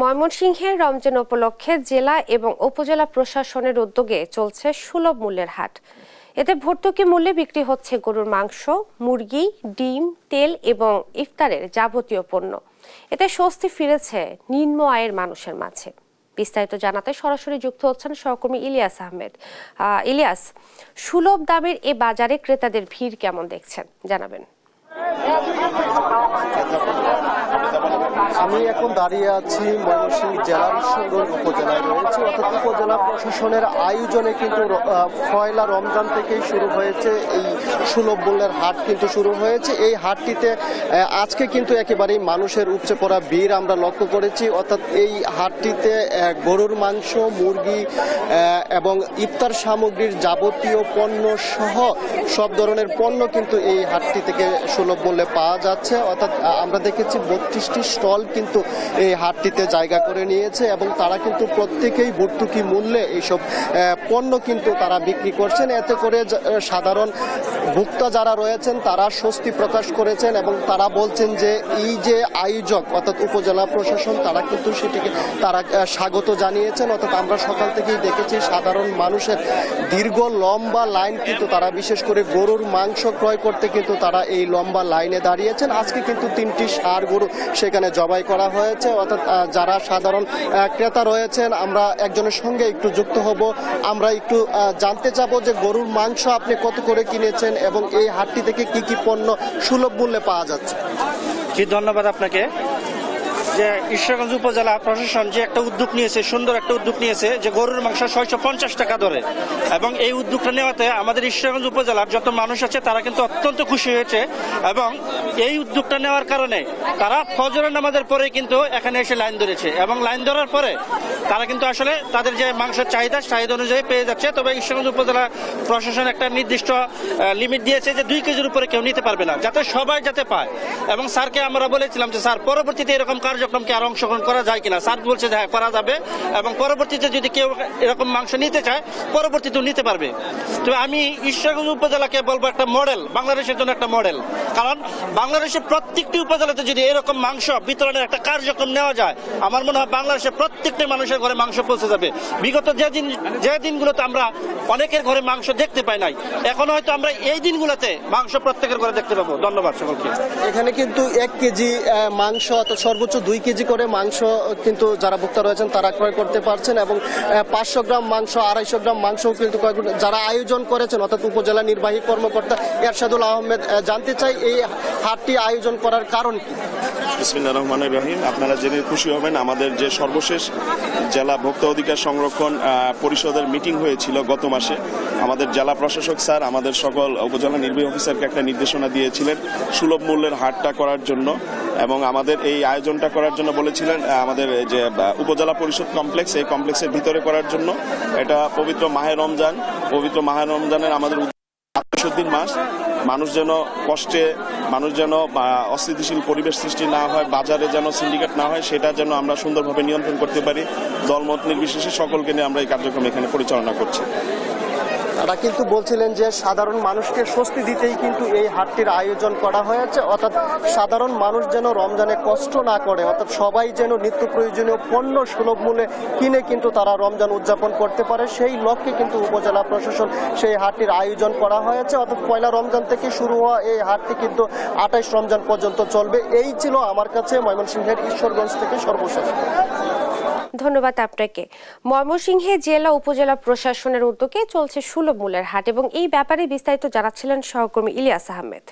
ময়মনসিংহের রমজান উপলক্ষে জেলা এবং উপজেলা প্রশাসনের উদ্যোগে চলছে সুলভ মূল্যের হাট। এতে ভর্তুকি মূল্যে বিক্রি হচ্ছে গরুর মাংস, মুরগি, ডিম, তেল এবং ইফতারের যাবতীয় পণ্য। এতে স্বস্তি ফিরেছে নিম্ন আয়ের মানুষের মাঝে। বিস্তারিত জানাতে সরাসরি যুক্ত হচ্ছেন সহকর্মী ইলিয়াস আহমেদ। ইলিয়াস, সুলভ দামের এ বাজারে ক্রেতাদের ভিড় কেমন দেখছেন জানাবেন। আমি এখন দাঁড়িয়ে আছি ময়মনসিংহ জেলার ঈশ্বরগঞ্জ উপজেলায় রয়েছে, অর্থাৎ উপজেলা প্রশাসনের আয়োজনে কিন্তু পয়লা রমজান থেকেই শুরু হয়েছে এই সুলভ মূল্যের হাট কিন্তু শুরু হয়েছে। এই হাটটিতে আজকে কিন্তু একেবারেই মানুষের উপচে পড়া ভিড় আমরা লক্ষ্য করেছি, অর্থাৎ এই হাটটিতে গরুর মাংস, মুরগি এবং ইফতার সামগ্রীর যাবতীয় পণ্য সহ সব ধরনের পণ্য কিন্তু এই হাটটি থেকে সুলভ মূল্যে পাওয়া যাচ্ছে। অর্থাৎ আমরা দেখেছি 32টি স্টল কিন্তু এই হাটটিতে জায়গা করে নিয়েছে এবং তারা কিন্তু প্রত্যেকেই ভর্তুকি মূল্যে এইসব পণ্য কিন্তু তারা বিক্রি করছেন। এতে করে সাধারণ ভোক্তা যারা রয়েছেন তারা স্বস্তি প্রকাশ করেছেন এবং তারা বলছেন যে এই যে আয়োজক অর্থাৎ উপজেলা প্রশাসন তারা কিন্তু সেটিকে তারা স্বাগত জানিয়েছেন। অর্থাৎ আমরা সকাল থেকেই দেখেছি সাধারণ মানুষের দীর্ঘ লম্বা লাইন কিন্তু তারা বিশেষ করে গরুর মাংস ক্রয় করতে কিন্তু তারা এই লম্বা লাইনে দাঁড়িয়েছেন। আজকে কিন্তু 3টি ষাঁড় গরু সেখানে জবাই করা হয়েছে। অর্থাৎ যারা সাধারণ ক্রেতা রয়েছেন আমরা একজনের সঙ্গে একটু যুক্ত হব, আমরা একটু জানতে চাবো যে গরুর মাংস আপনি কত করে কিনেছেন এবং এই হাটটি থেকে কি কি পণ্য সুলভ মূল্যে পাওয়া যাচ্ছে। ধন্যবাদ আপনাকে। যে ঈশ্বরগঞ্জ উপজেলা প্রশাসন যে একটা উদ্যোগ নিয়েছে, সুন্দর একটা উদ্যোগ নিয়েছে যে গরুর মাংস 650 টাকা ধরে, এবং এই উদ্যোগটা নেওয়াতে আমাদের ঈশ্বরগঞ্জ উপজেলার যত মানুষ আছে তারা কিন্তু অত্যন্ত খুশি হয়েছে। এবং এই উদ্যোগটা নেওয়ার কারণে তারা ফজরের নামাজের পরে কিন্তু এখানে এসে লাইন ধরেছে এবং লাইন ধরার পরে তারা কিন্তু আসলে তাদের যে মাংসের চাহিদা অনুযায়ী পেয়ে যাচ্ছে। তবে ঈশ্বরগঞ্জ উপজেলা প্রশাসন একটা নির্দিষ্ট লিমিট দিয়েছে যে 2 কেজির উপরে কেউ নিতে পারবে না, যাতে সবাই যাতে পায়। এবং স্যারকে আমরা বলেছিলাম যে স্যার পরবর্তীতে এরকম কার্যক্রমকে আর অংশগ্রহণ করা যায় কিনা। স্যার বলছে যে হ্যাঁ করা যাবে এবং পরবর্তীতে যদি কেউ এরকম মাংস নিতে চায় পরবর্তীতেও নিতে পারবে। তো আমি ঈশ্বরগঞ্জ উপজেলাকে বলবো একটা মডেল, বাংলাদেশের জন্য একটা মডেল। কারণ বাংলাদেশের প্রত্যেকটি উপজেলাতে যদি এরকম মাংস বিতরণের একটা কার্যক্রম নেওয়া যায় আমার মনে হয় বাংলাদেশের প্রত্যেকটি মানুষের ঘরে মাংস পৌঁছে যাবে। বিগত যে দিনগুলোতে আমরা অনেকের ঘরে মাংস দেখতে পাই নাই, এখন হয়তো আমরা এই দিনগুলোতে মাংস প্রত্যেকের ঘরে দেখতে পাবো। ধন্যবাদ সকলকে। এখানে কিন্তু 1 কেজি মাংস অর্থাৎ সর্বোচ্চ 2 কেজি করে মাংস কিন্তু যারা ভোক্তা রয়েছেন তারা ক্রয় করতে পারছেন এবং 500 গ্রাম মাংস, 250 গ্রাম মাংসও কিন্তু যারা আয়োজন করেছেন অর্থাৎ উপজেলা নির্বাহী কর্মকর্তা এরশাদুল আহমেদ। জানতে চাই এই হাটটি আয়োজন করার কারণ কি? বিসমিল্লাহির রহমানির রহিম। আপনারা জেনে খুশি হবেন আমাদের যে সর্বশেষ জেলা ভোক্তা অধিকার সংরক্ষণ পরিষদের মিটিং হয়েছিল গত মাসে, আমাদের জেলা প্রশাসক স্যার আমাদের সকল উপজেলা নির্বাহী অফিসারকে একটা নির্দেশনা দিয়েছিলেন সুলভ মূল্যের হাটটা করার জন্য এবং আমাদের এই আয়োজনটা করার জন্য বলেছিলেন আমাদের যে উপজেলা পরিষদ কমপ্লেক্স, এই কমপ্লেক্সের ভিতরে করার জন্য। এটা পবিত্র মাহে রমজানের আমাদের দিন মাস, মানুষ যেন কষ্টে, মানুষ যেন অস্থিতিশীল পরিবেশ সৃষ্টি না হয়, বাজারে যেন সিন্ডিকেট না হয়, সেটা যেন আমরা সুন্দরভাবে নিয়ন্ত্রণ করতে পারি। দলমত নির্বিশেষে সকলকে নিয়ে আমরা এই কার্যক্রম এখানে পরিচালনা করছি। তারা কিন্তু বলছিলেন যে সাধারণ মানুষকে স্বস্তি দিতেই কিন্তু এই হাটটির আয়োজন করা হয়েছে, অর্থাৎ সাধারণ মানুষ যেন রমজানে কষ্ট না করে, অর্থাৎ সবাই যেন নিত্য প্রয়োজনীয় পণ্য সুলভ মূল্যে কিনে কিন্তু তারা রমজান উদযাপন করতে পারে, সেই লক্ষ্যে কিন্তু উপজেলা প্রশাসন সেই হাটটির আয়োজন করা হয়েছে। অর্থাৎ পয়লা রমজান থেকে শুরু হওয়া এই হাটটি কিন্তু 28 রমজান পর্যন্ত চলবে। এই ছিল আমার কাছে ময়মনসিংহের ঈশ্বরগঞ্জ থেকে সর্বশেষ। ধন্যবাদ আপনাকে। ময়মনসিংহে জেলা উপজেলা প্রশাসনের উদ্যোগে চলছে সুলভ মূল্যের হাট এবং এই ব্যাপারে বিস্তারিত জানাচ্ছিলেন সহকর্মী ইলিয়াস আহমেদ।